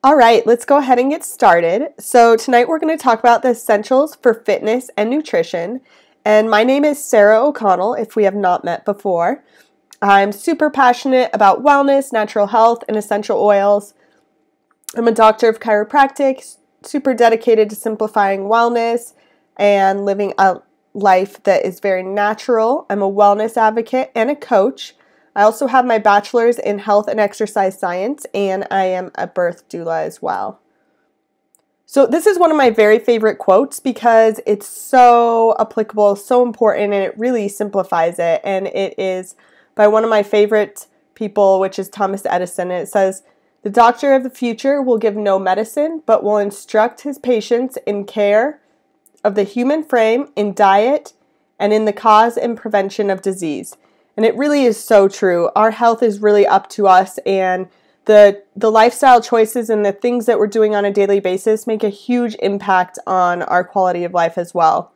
All right, let's go ahead and get started. So tonight we're going to talk about the essentials for fitness and nutrition. And my name is Sarah O'Connell, if we have not met before. I'm super passionate about wellness, natural health, and essential oils. I'm a doctor of chiropractic, super dedicated to simplifying wellness and living a life that is very natural. I'm a wellness advocate and a coach. I also have my bachelor's in health and exercise science, and I am a birth doula as well. So this is one of my very favorite quotes because it's so applicable, so important, and it really simplifies it. And it is by one of my favorite people, which is Thomas Edison. And it says, "The doctor of the future will give no medicine, but will instruct his patients in care of the human frame, in diet, and in the cause and prevention of disease." And it really is so true. Our health is really up to us, and the lifestyle choices and the things that we're doing on a daily basis make a huge impact on our quality of life as well.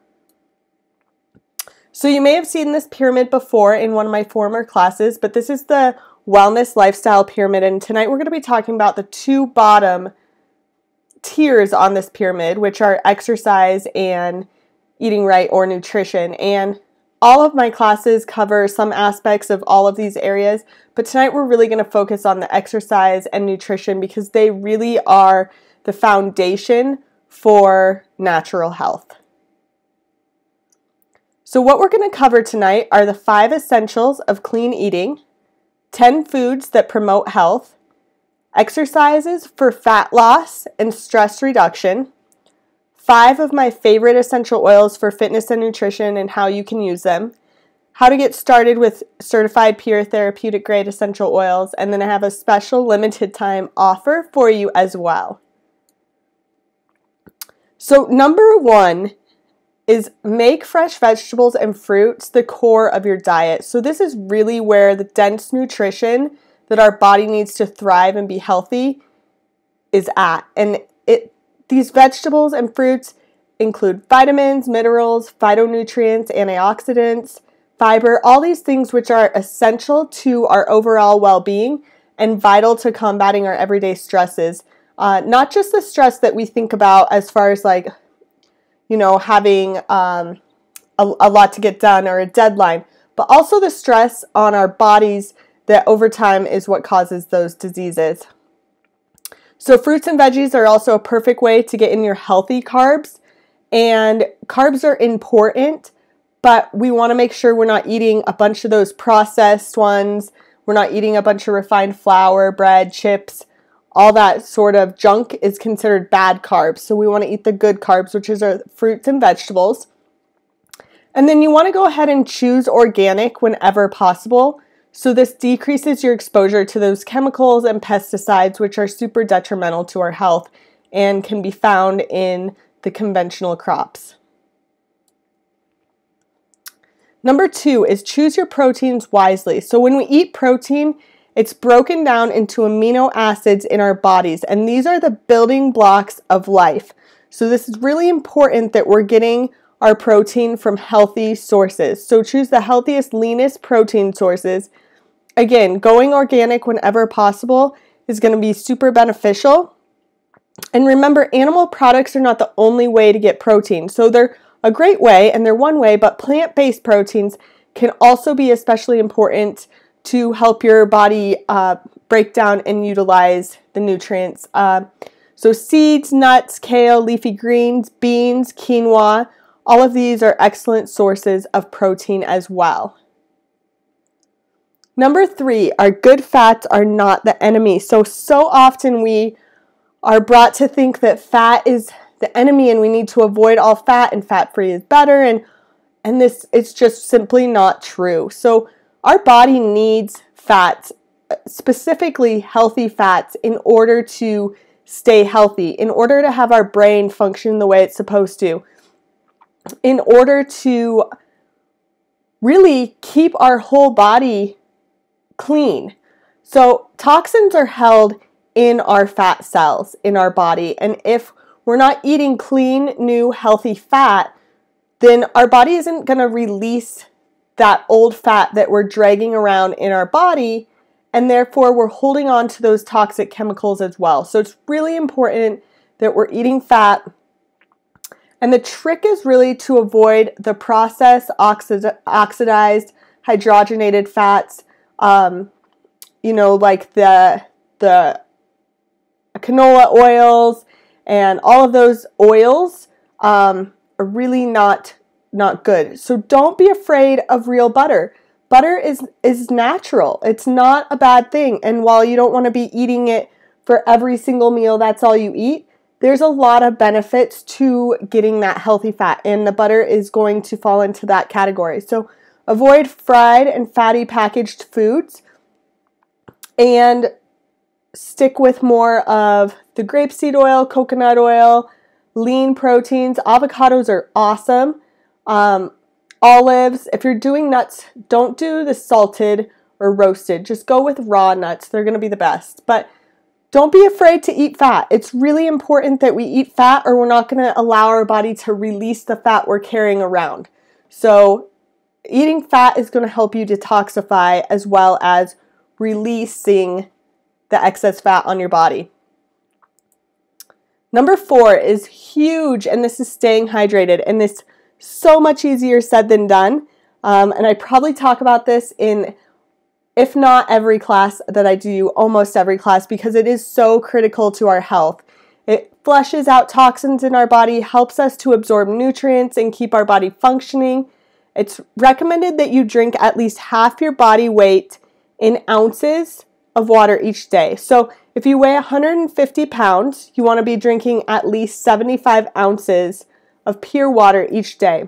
So you may have seen this pyramid before in one of my former classes, but this is the wellness lifestyle pyramid, and tonight we're going to be talking about the two bottom tiers on this pyramid, which are exercise and eating right or nutrition. And all of my classes cover some aspects of all of these areas, but tonight we're really going to focus on the exercise and nutrition because they really are the foundation for natural health. So what we're going to cover tonight are the 5 essentials of clean eating, 10 foods that promote health, exercises for fat loss and stress reduction, 5 of my favorite essential oils for fitness and nutrition and how you can use them, how to get started with certified pure therapeutic grade essential oils, and then I have a special limited time offer for you as well. So number 1 is make fresh vegetables and fruits the core of your diet. So this is really where the dense nutrition that our body needs to thrive and be healthy is at. And these vegetables and fruits include vitamins, minerals, phytonutrients, antioxidants, fiber, all these things which are essential to our overall well-being and vital to combating our everyday stresses. Not just the stress that we think about as far as having a lot to get done or a deadline, but also the stress on our bodies that over time is what causes those diseases. So fruits and veggies are also a perfect way to get in your healthy carbs. And carbs are important, but we want to make sure we're not eating a bunch of those processed ones. We're not eating a bunch of refined flour, bread, chips. All that sort of junk is considered bad carbs. So we want to eat the good carbs, which is our fruits and vegetables. And then you want to go ahead and choose organic whenever possible. So this decreases your exposure to those chemicals and pesticides, which are super detrimental to our health and can be found in the conventional crops. Number 2 is choose your proteins wisely. So when we eat protein, it's broken down into amino acids in our bodies, and these are the building blocks of life. So this is really important that we're getting our protein from healthy sources. So choose the healthiest, leanest protein sources. Again, going organic whenever possible is going to be super beneficial. And remember, animal products are not the only way to get protein. So they're a great way and they're one way, but plant-based proteins can also be especially important to help your body break down and utilize the nutrients. So seeds, nuts, kale, leafy greens, beans, quinoa, all of these are excellent sources of protein as well. Number 3, our good fats are not the enemy. So often we are brought to think that fat is the enemy and we need to avoid all fat and fat-free is better. And this is just simply not true. So our body needs fats, specifically healthy fats, in order to stay healthy, in order to have our brain function the way it's supposed to, in order to really keep our whole body clean. So toxins are held in our fat cells in our body, and if we're not eating clean, new, healthy fat, then our body isn't going to release that old fat that we're dragging around in our body and therefore we're holding on to those toxic chemicals as well. So it's really important that we're eating fat. And the trick is really to avoid the processed, oxidized, hydrogenated fats, like the canola oils and all of those oils are really not good. So don't be afraid of real butter. Butter is natural. It's not a bad thing. And while you don't want to be eating it for every single meal, that's all you eat, there's a lot of benefits to getting that healthy fat, and the butter is going to fall into that category. So avoid fried and fatty packaged foods and stick with more of the grapeseed oil, coconut oil, lean proteins. Avocados are awesome. Olives. If you're doing nuts, don't do the salted or roasted. Just go with raw nuts. They're going to be the best. But don't be afraid to eat fat. It's really important that we eat fat, or we're not going to allow our body to release the fat we're carrying around. So eating fat is going to help you detoxify as well as releasing the excess fat on your body. Number 4 is huge, and this is staying hydrated, and this is so much easier said than done. And I probably talk about this in, if not every class that I do, almost every class, because it is so critical to our health. It flushes out toxins in our body, helps us to absorb nutrients and keep our body functioning. It's recommended that you drink at least half your body weight in ounces of water each day. So if you weigh 150 pounds, you want to be drinking at least 75 ounces of pure water each day.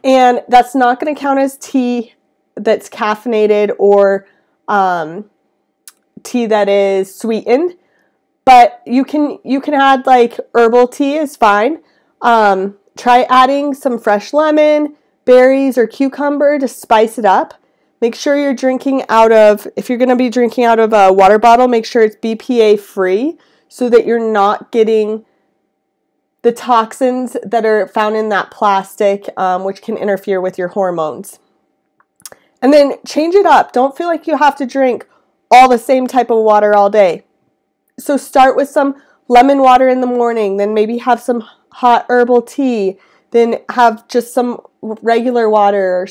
And that's not going to count as tea that's caffeinated or tea that is sweetened, but you can add like herbal tea is fine. Try adding some fresh lemon, berries, or cucumber to spice it up. Make sure you're drinking if you're going to be drinking out of a water bottle, make sure it's BPA free so that you're not getting the toxins that are found in that plastic, which can interfere with your hormones. And then change it up. Don't feel like you have to drink all the same type of water all day. So start with some lemon water in the morning, then maybe have some hot herbal tea, then have just some regular water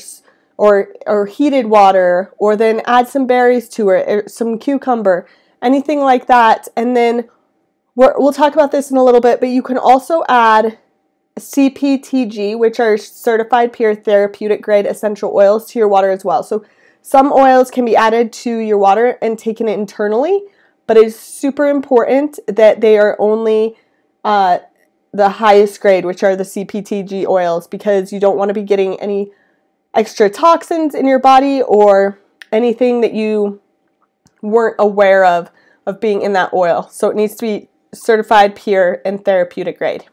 or heated water, or then add some berries to it, or some cucumber, anything like that. And then we'll talk about this in a little bit, but you can also add CPTG, which are certified pure therapeutic grade essential oils, to your water as well. So some oils can be added to your water and taken internally, but it's super important that they are only the highest grade, which are the CPTG oils, because you don't want to be getting any extra toxins in your body or anything that you weren't aware of being in that oil. So it needs to be certified pure and therapeutic grade.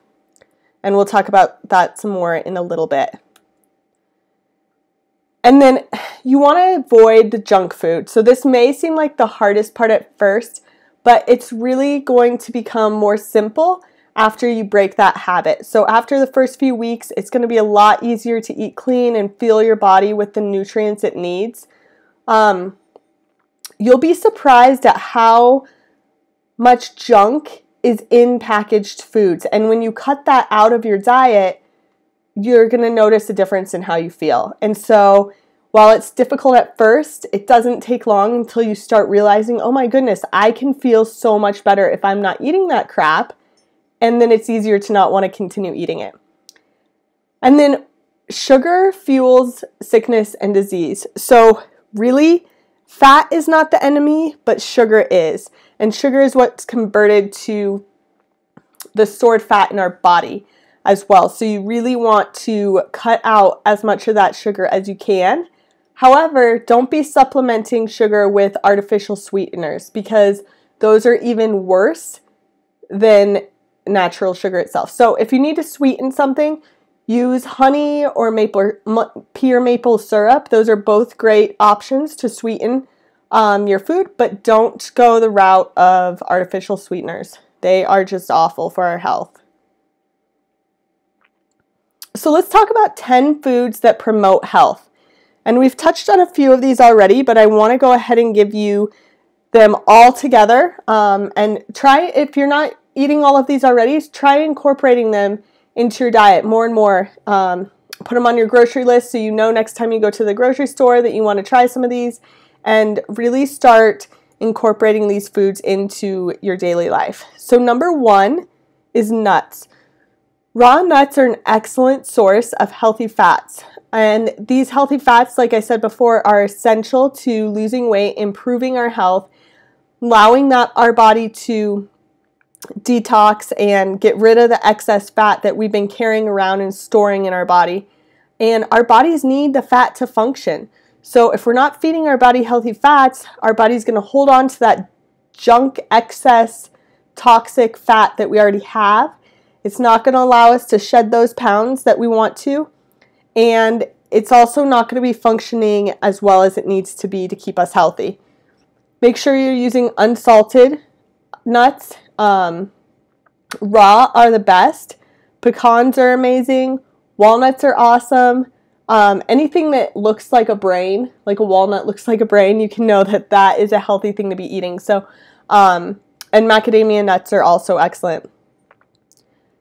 And we'll talk about that some more in a little bit. And then you want to avoid the junk food. So this may seem like the hardest part at first, but it's really going to become more simple after you break that habit. So after the first few weeks, it's going to be a lot easier to eat clean and fuel your body with the nutrients it needs. You'll be surprised at how much junk is in packaged foods. And when you cut that out of your diet, you're going to notice a difference in how you feel. And so while it's difficult at first, it doesn't take long until you start realizing, oh my goodness, I can feel so much better if I'm not eating that crap. And then it's easier to not want to continue eating it. And then sugar fuels sickness and disease. So really, fat is not the enemy, but sugar is. And sugar is what's converted to the stored fat in our body as well. So you really want to cut out as much of that sugar as you can. However, don't be supplementing sugar with artificial sweeteners, because those are even worse than natural sugar itself. So if you need to sweeten something, use honey or pure maple syrup. Those are both great options to sweeten your food, but don't go the route of artificial sweeteners. They are just awful for our health. So let's talk about 10 foods that promote health. And we've touched on a few of these already, but I want to go ahead and give you them all together. And try, if you're not eating all of these already, try incorporating them into your diet more and more. Put them on your grocery list so you know next time you go to the grocery store that you want to try some of these, and really start incorporating these foods into your daily life. So number 1 is nuts. Raw nuts are an excellent source of healthy fats. And these healthy fats, like I said before, are essential to losing weight, improving our health, allowing our body to detox and get rid of the excess fat that we've been carrying around and storing in our body. And our bodies need the fat to function. So if we're not feeding our body healthy fats, our body's going to hold on to that junk, excess, toxic fat that we already have. It's not going to allow us to shed those pounds that we want to. And it's also not going to be functioning as well as it needs to be to keep us healthy. Make sure you're using unsalted nuts. Raw are the best. Pecans are amazing. Walnuts are awesome. Anything that looks like a brain, like a walnut looks like a brain, you can know that that is a healthy thing to be eating. So, and macadamia nuts are also excellent.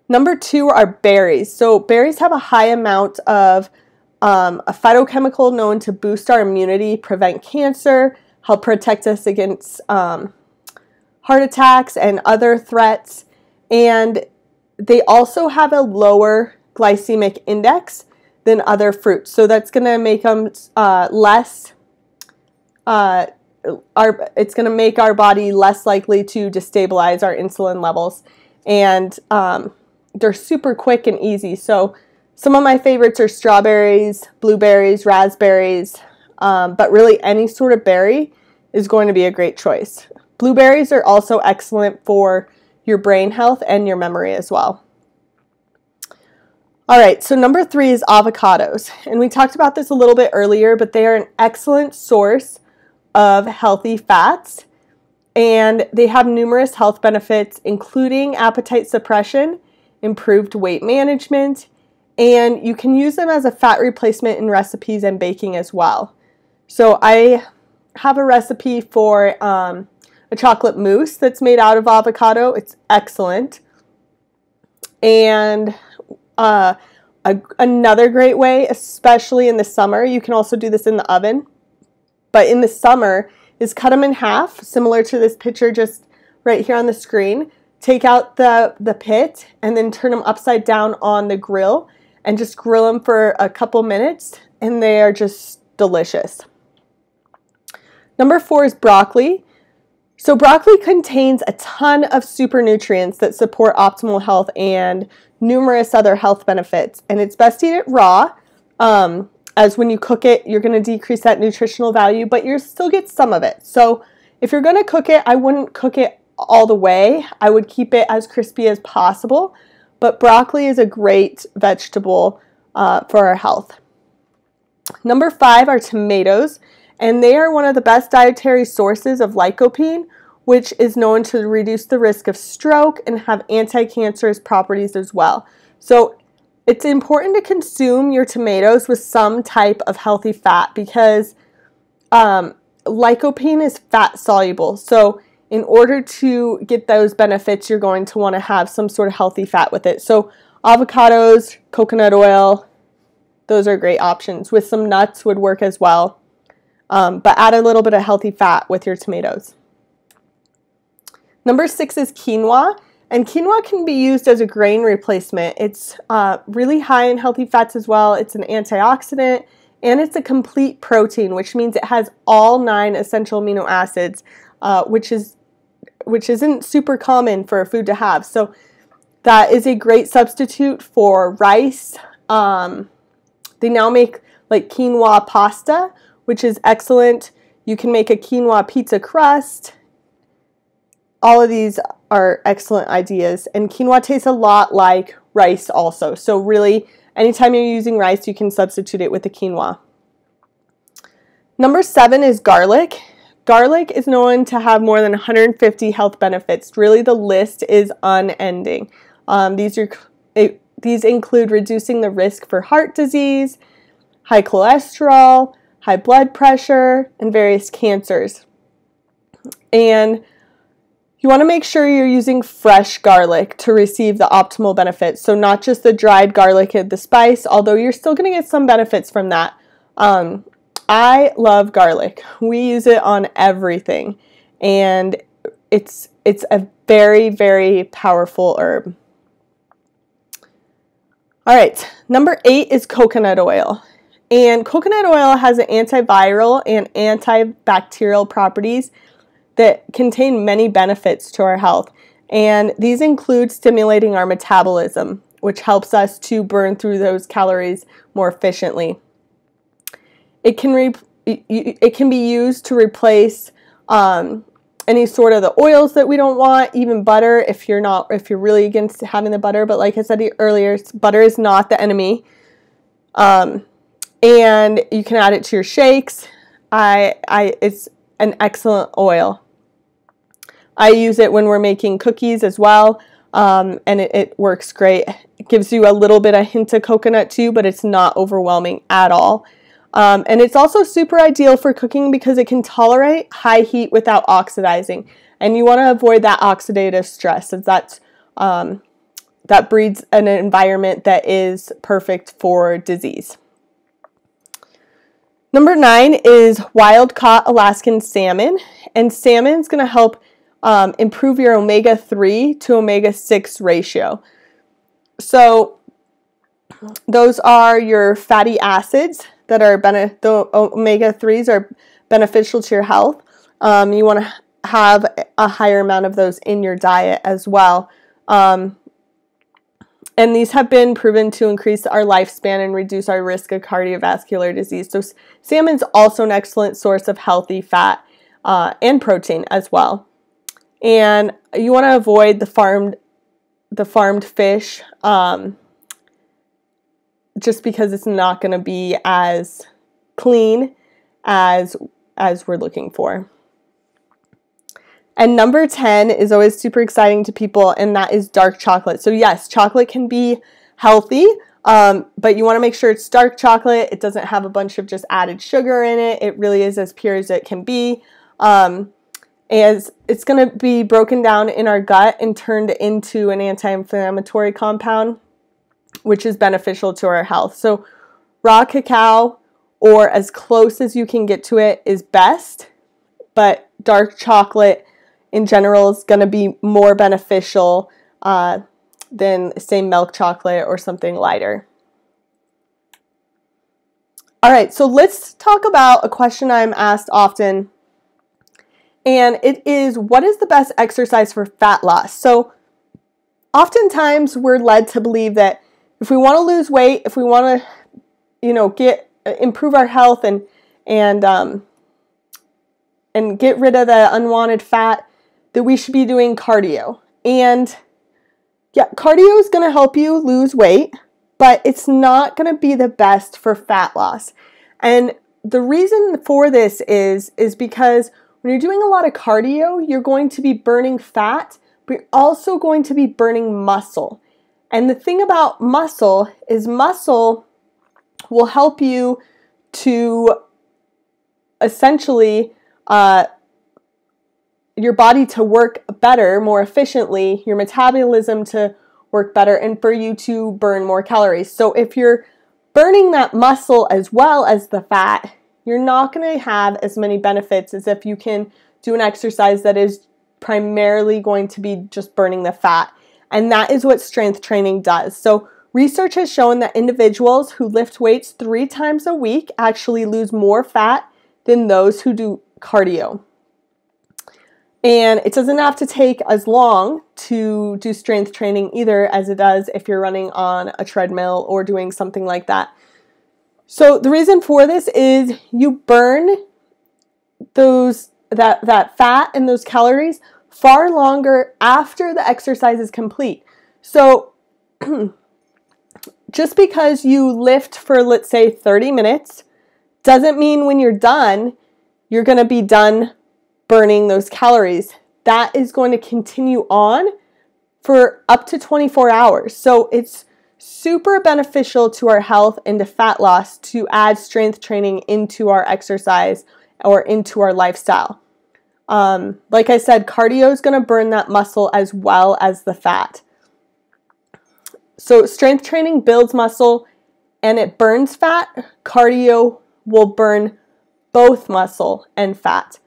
Number 2 are berries. So berries have a high amount of a phytochemical known to boost our immunity, prevent cancer, help protect us against heart attacks and other threats. And they also have a lower glycemic index than other fruits. So that's going to make them it's going to make our body less likely to destabilize our insulin levels. And they're super quick and easy. So some of my favorites are strawberries, blueberries, raspberries, but really any sort of berry is going to be a great choice. Blueberries are also excellent for your brain health and your memory as well. All right, so number 3 is avocados. And we talked about this a little bit earlier, but they are an excellent source of healthy fats. And they have numerous health benefits, including appetite suppression, improved weight management, and you can use them as a fat replacement in recipes and baking as well. So I have a recipe for a chocolate mousse that's made out of avocado. It's excellent. And another great way, especially in the summer, you can also do this in the oven, but in the summer is cut them in half, similar to this picture just right here on the screen. Take out the pit and then turn them upside down on the grill and just grill them for a couple minutes, and they are just delicious. Number 4 is broccoli. So broccoli contains a ton of super nutrients that support optimal health and numerous other health benefits. And it's best to eat it raw, as when you cook it, you're going to decrease that nutritional value, but you'll still get some of it. So if you're going to cook it, I wouldn't cook it all the way. I would keep it as crispy as possible. But broccoli is a great vegetable for our health. Number 5 are tomatoes. And they are one of the best dietary sources of lycopene, which is known to reduce the risk of stroke and have anti-cancerous properties as well. So it's important to consume your tomatoes with some type of healthy fat because lycopene is fat soluble. So in order to get those benefits, you're going to want to have some sort of healthy fat with it. So avocados, coconut oil, those are great options. With some nuts would work as well. But add a little bit of healthy fat with your tomatoes. Number 6 is quinoa, and quinoa can be used as a grain replacement. It's really high in healthy fats as well. It's an antioxidant, and it's a complete protein, which means it has all 9 essential amino acids, which isn't super common for a food to have. So that is a great substitute for rice. They now make like quinoa pasta, which is excellent. You can make a quinoa pizza crust. All of these are excellent ideas. And quinoa tastes a lot like rice also. So really, anytime you're using rice, you can substitute it with the quinoa. Number 7 is garlic. Garlic is known to have more than 150 health benefits. Really, the list is unending. These include reducing the risk for heart disease, high cholesterol, high blood pressure, and various cancers. And you want to make sure you're using fresh garlic to receive the optimal benefits. So not just the dried garlic and the spice, although you're still going to get some benefits from that. I love garlic. We use it on everything. And it's a very, very powerful herb. All right, number 8 is coconut oil. And coconut oil has an antiviral and antibacterial properties that contain many benefits to our health. And these include stimulating our metabolism, which helps us to burn through those calories more efficiently. It can be used to replace any sort of the oils that we don't want, even butter if you're really against having the butter. But like I said earlier, butter is not the enemy. And you can add it to your shakes. It's an excellent oil. I use it when we're making cookies as well, and it works great. It gives you a little bit of hint of coconut too, but it's not overwhelming at all. And it's also super ideal for cooking because it can tolerate high heat without oxidizing. And you want to avoid that oxidative stress, as that breeds an environment that is perfect for disease. Number 9 is wild-caught Alaskan salmon. And salmon is going to help improve your omega-3 to omega-6 ratio. So those are your fatty acids that are the omega-3s are beneficial to your health. You want to have a higher amount of those in your diet as well. And these have been proven to increase our lifespan and reduce our risk of cardiovascular disease. So salmon's also an excellent source of healthy fat and protein as well. And you want to avoid the farmed fish, just because it's not going to be as clean as we're looking for. And number 10 is always super exciting to people, and that is dark chocolate. So yes, chocolate can be healthy, but you want to make sure it's dark chocolate. It doesn't have a bunch of just added sugar in it. It really is as pure as it can be. As it's going to be broken down in our gut and turned into an anti-inflammatory compound, which is beneficial to our health. So raw cacao, or as close as you can get to it, is best, but dark chocolate in general is going to be more beneficial than, say, milk chocolate or something lighter. All right, so let's talk about a question I'm asked often, and it is, what is the best exercise for fat loss? So oftentimes we're led to believe that if we want to lose weight, if we want to, improve our health and get rid of the unwanted fat, that we should be doing cardio. And yeah, cardio is going to help you lose weight, but it's not going to be the best for fat loss. And the reason for this is because when you're doing a lot of cardio, you're going to be burning fat, but you're also going to be burning muscle. And the thing about muscle is muscle will help you to essentially your body to work better, more efficiently, your metabolism to work better, and for you to burn more calories. So if you're burning that muscle as well as the fat, you're not going to have as many benefits as if you can do an exercise that is primarily going to be just burning the fat. And that is what strength training does. So research has shown that individuals who lift weights 3 times a week actually lose more fat than those who do cardio. And it doesn't have to take as long to do strength training either as it does if you're running on a treadmill or doing something like that. So the reason for this is you burn that fat and those calories far longer after the exercise is complete. So just because you lift for, let's say, 30 minutes doesn't mean when you're done, you're going to be done burning those calories. That is going to continue on for up to 24 hours. So it's super beneficial to our health and to fat loss to add strength training into our exercise or into our lifestyle. Like I said, cardio is going to burn that muscle as well as the fat. So strength training builds muscle and it burns fat. Cardio will burn both muscle and fat.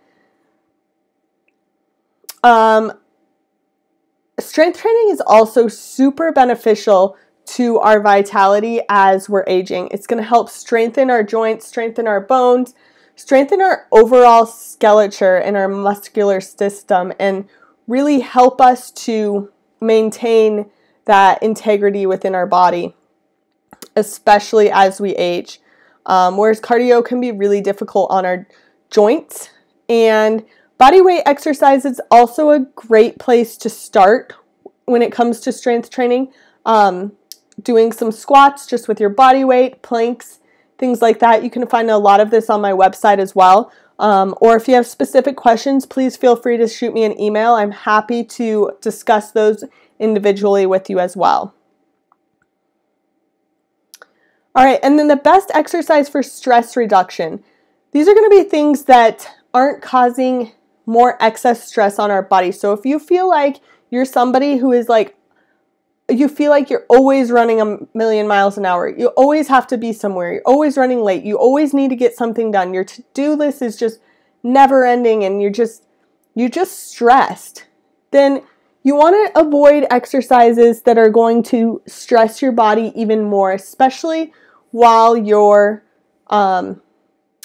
Strength training is also super beneficial to our vitality as we're aging. It's going to help strengthen our joints, strengthen our bones, strengthen our overall skeleton and our muscular system, and really help us to maintain that integrity within our body, especially as we age. Whereas cardio can be really difficult on our joints. And body weight exercise is also a great place to start when it comes to strength training. Doing some squats just with your body weight, planks, things like that. You can find a lot of this on my website as well. Or if you have specific questions, please feel free to shoot me an email. I'm happy to discuss those individually with you as well. All right, and then the best exercise for stress reduction. These are going to be things that aren't causing more excess stress on our body. So if you feel like you're somebody who is like, you feel like you're always running a million miles an hour, you always have to be somewhere, you're always running late, you always need to get something done, your to-do list is just never ending, and you're just stressed, then you want to avoid exercises that are going to stress your body even more, especially while you're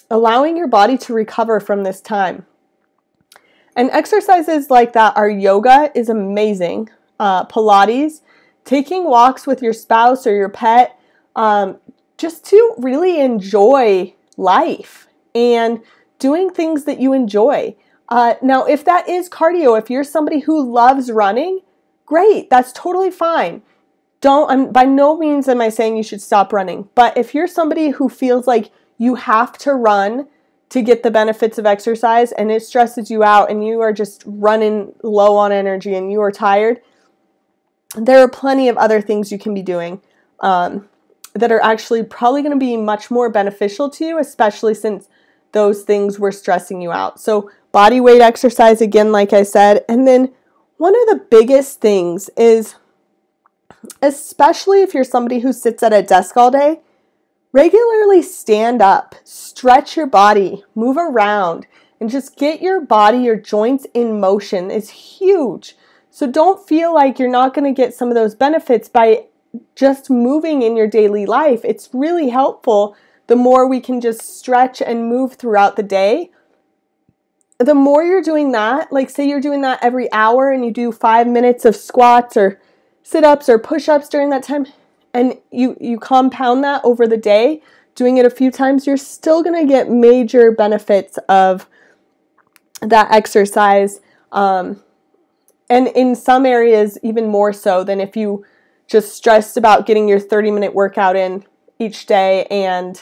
allowing your body to recover from this time. And exercises like that are yoga is amazing, Pilates, taking walks with your spouse or your pet, just to really enjoy life and doing things that you enjoy. Now, if that is cardio, if you're somebody who loves running, great, that's totally fine. By no means am I saying you should stop running, but if you're somebody who feels like you have to run to get the benefits of exercise and it stresses you out and you are just running low on energy and you are tired, there are plenty of other things you can be doing that are actually probably going to be much more beneficial to you, especially since those things were stressing you out. So body weight exercise, again, like I said. And then one of the biggest things is, especially if you're somebody who sits at a desk all day, regularly stand up, stretch your body, move around, and just get your body, your joints in motion is huge. So don't feel like you're not going to get some of those benefits by just moving in your daily life. It's really helpful. The more we can just stretch and move throughout the day, the more you're doing that, like say you're doing that every hour and you do 5 minutes of squats or sit-ups or push-ups during that time, and you compound that over the day, doing it a few times, you're still going to get major benefits of that exercise. And in some areas, even more so than if you just stressed about getting your 30-minute workout in each day and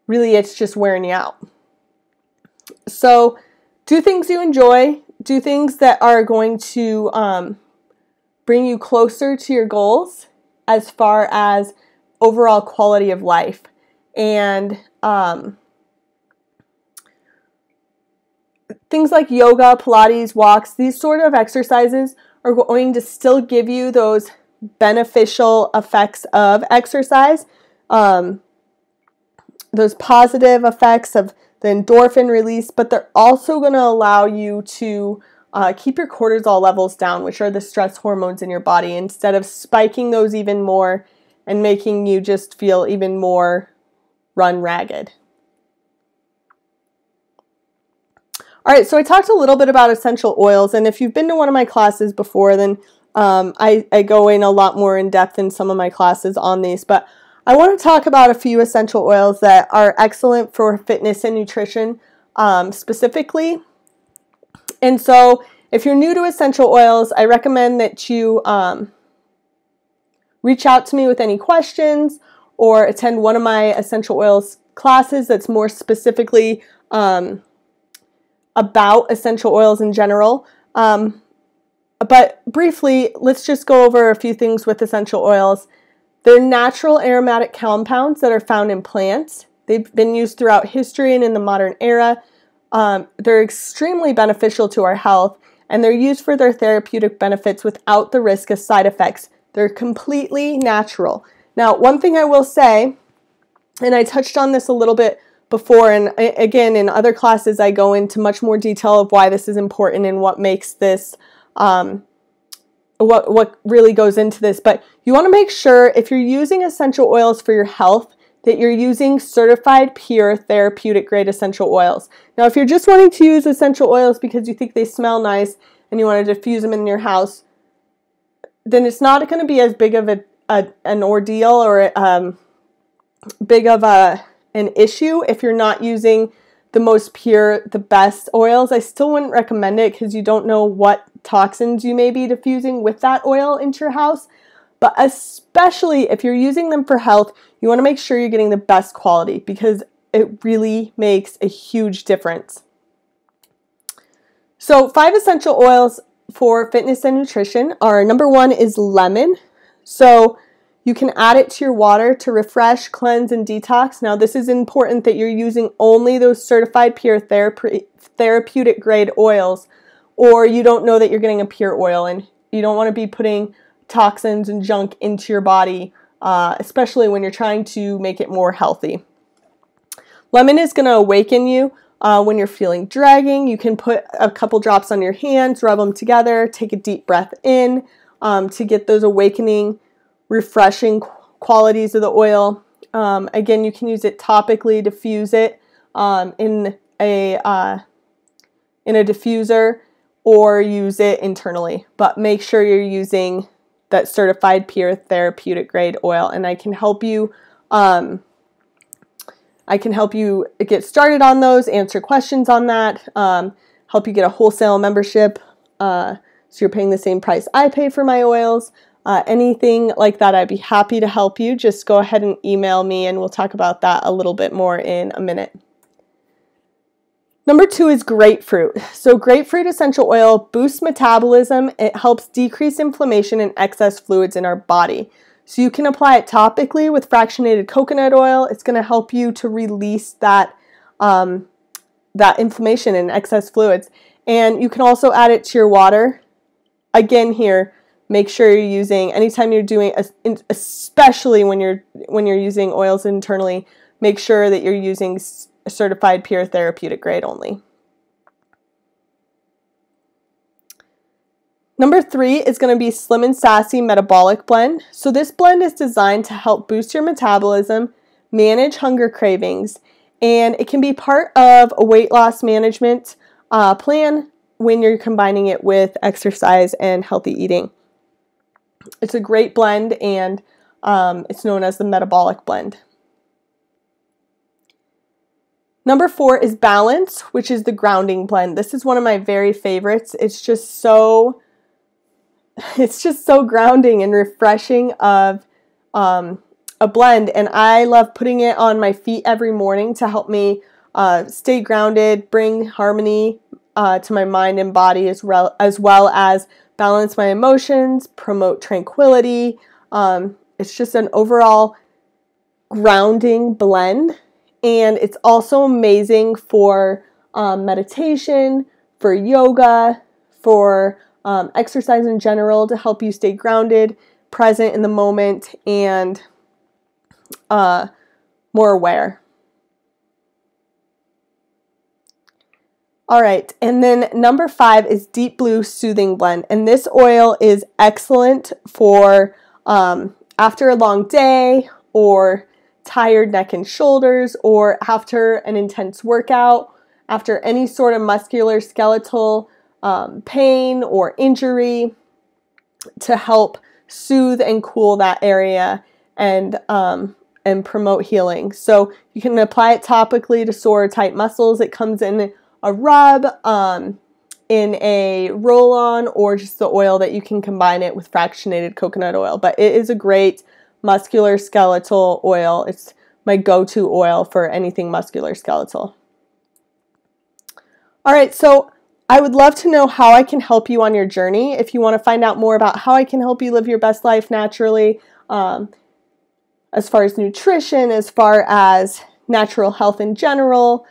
really it's just wearing you out. So do things you enjoy. Do things that are going to bring you closer to your goals as far as overall quality of life. And things like yoga, Pilates, walks, these sort of exercises are going to still give you those beneficial effects of exercise, those positive effects of the endorphin release, but they're also going to allow you to keep your cortisol levels down, which are the stress hormones in your body, instead of spiking those even more and making you just feel even more run ragged. All right, so I talked a little bit about essential oils, and if you've been to one of my classes before, then I go in a lot more in depth in some of my classes on these, but I want to talk about a few essential oils that are excellent for fitness and nutrition specifically. And so if you're new to essential oils, I recommend that you reach out to me with any questions or attend one of my essential oils classes that's more specifically about essential oils in general. But briefly, let's just go over a few things with essential oils. They're natural aromatic compounds that are found in plants. They've been used throughout history and in the modern era. They're extremely beneficial to our health, and they're used for their therapeutic benefits without the risk of side effects. They're completely natural. Now, one thing I will say, and I touched on this a little bit before, and again, in other classes, I go into much more detail of why this is important and what makes this, what really goes into this. But you want to make sure if you're using essential oils for your health, that you're using certified pure therapeutic grade essential oils. Now, if you're just wanting to use essential oils because you think they smell nice and you want to diffuse them in your house, then it's not going to be as big of an ordeal or big of an issue if you're not using the most pure, the best oils. I still wouldn't recommend it because you don't know what toxins you may be diffusing with that oil into your house. But especially if you're using them for health, you want to make sure you're getting the best quality because it really makes a huge difference. So 5 essential oils for fitness and nutrition are, number 1 is lemon. So you can add it to your water to refresh, cleanse, and detox. Now this is important that you're using only those certified pure therapeutic grade oils, or you don't know that you're getting a pure oil, and you don't want to be putting toxins and junk into your body, especially when you're trying to make it more healthy. Lemon is going to awaken you when you're feeling dragging. You can put a couple drops on your hands, rub them together, take a deep breath in to get those awakening, refreshing qualities of the oil. Again, you can use it topically, diffuse it in a diffuser, or use it internally. But make sure you're using that certified pure therapeutic grade oil, and I can help you get started on those, answer questions on that, help you get a wholesale membership, so you're paying the same price I pay for my oils. Anything like that, I'd be happy to help you. Just go ahead and email me and we'll talk about that a little bit more in a minute. Number 2 is grapefruit. So grapefruit essential oil boosts metabolism. It helps decrease inflammation and excess fluids in our body. So you can apply it topically with fractionated coconut oil. It's going to help you to release that, that inflammation and excess fluids. And you can also add it to your water. Again here, make sure you're using, anytime you're doing, especially when you're using oils internally, make sure that you're using certified pure therapeutic grade only. Number 3 is going to be Slim and Sassy Metabolic Blend. So this blend is designed to help boost your metabolism, manage hunger cravings, and it can be part of a weight loss management plan when you're combining it with exercise and healthy eating. It's a great blend, and it's known as the metabolic blend. Number 4 is Balance, which is the grounding blend. This is one of my very favorites. It's just so grounding and refreshing of a blend, and I love putting it on my feet every morning to help me stay grounded, bring harmony to my mind and body, as well as balance my emotions, promote tranquility. It's just an overall grounding blend. And it's also amazing for meditation, for yoga, for exercise in general, to help you stay grounded, present in the moment, and more aware. All right, and then number 5 is Deep Blue Soothing Blend. And this oil is excellent for after a long day, or tired neck and shoulders, or after an intense workout, after any sort of musculoskeletal pain or injury, to help soothe and cool that area and promote healing. So you can apply it topically to sore or tight muscles. It comes in a rub, in a roll-on, or just the oil that you can combine it with fractionated coconut oil. But it is a great musculoskeletal oil. It's my go-to oil for anything musculoskeletal. All right, so I would love to know how I can help you on your journey. If you want to find out more about how I can help you live your best life naturally, as far as nutrition, as far as natural health in general,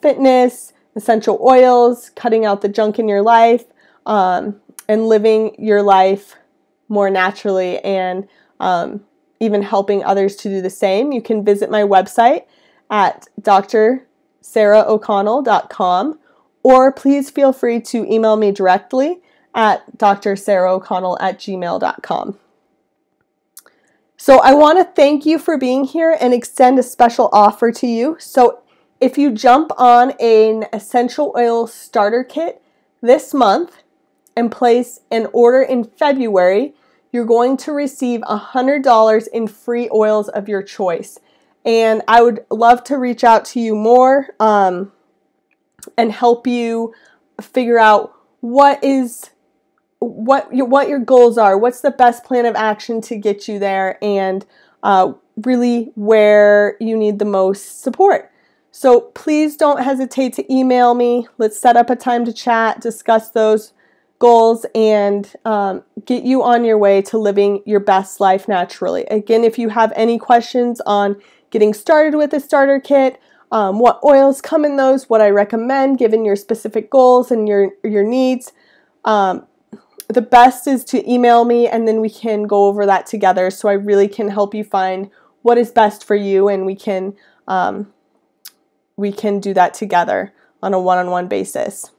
fitness, essential oils, cutting out the junk in your life, and living your life more naturally, and even helping others to do the same, you can visit my website at drsarahoconnell.com, or please feel free to email me directly at drsarahoconnell@gmail.com. So I want to thank you for being here and extend a special offer to you. So if you jump on an essential oil starter kit this month and place an order in February, you're going to receive $100 in free oils of your choice. And I would love to reach out to you more and help you figure out what your goals are, what's the best plan of action to get you there, and really where you need the most support. So please don't hesitate to email me. Let's set up a time to chat, discuss those goals, and get you on your way to living your best life naturally. Again, if you have any questions on getting started with a starter kit, what oils come in those, what I recommend given your specific goals and your needs, the best is to email me, and then we can go over that together, so I really can help you find what is best for you, and we can do that together on a one-on-one basis.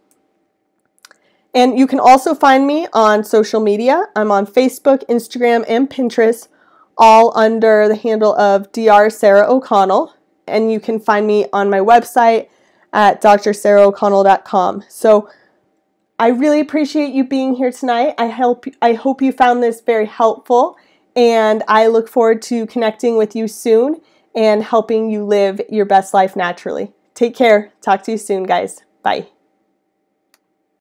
And you can also find me on social media. I'm on Facebook, Instagram, and Pinterest, all under the handle of Dr. Sarah O'Connell. And you can find me on my website at drsarahoconnell.com. So I really appreciate you being here tonight. I hope you found this very helpful, and I look forward to connecting with you soon and helping you live your best life naturally. Take care. Talk to you soon, guys. Bye.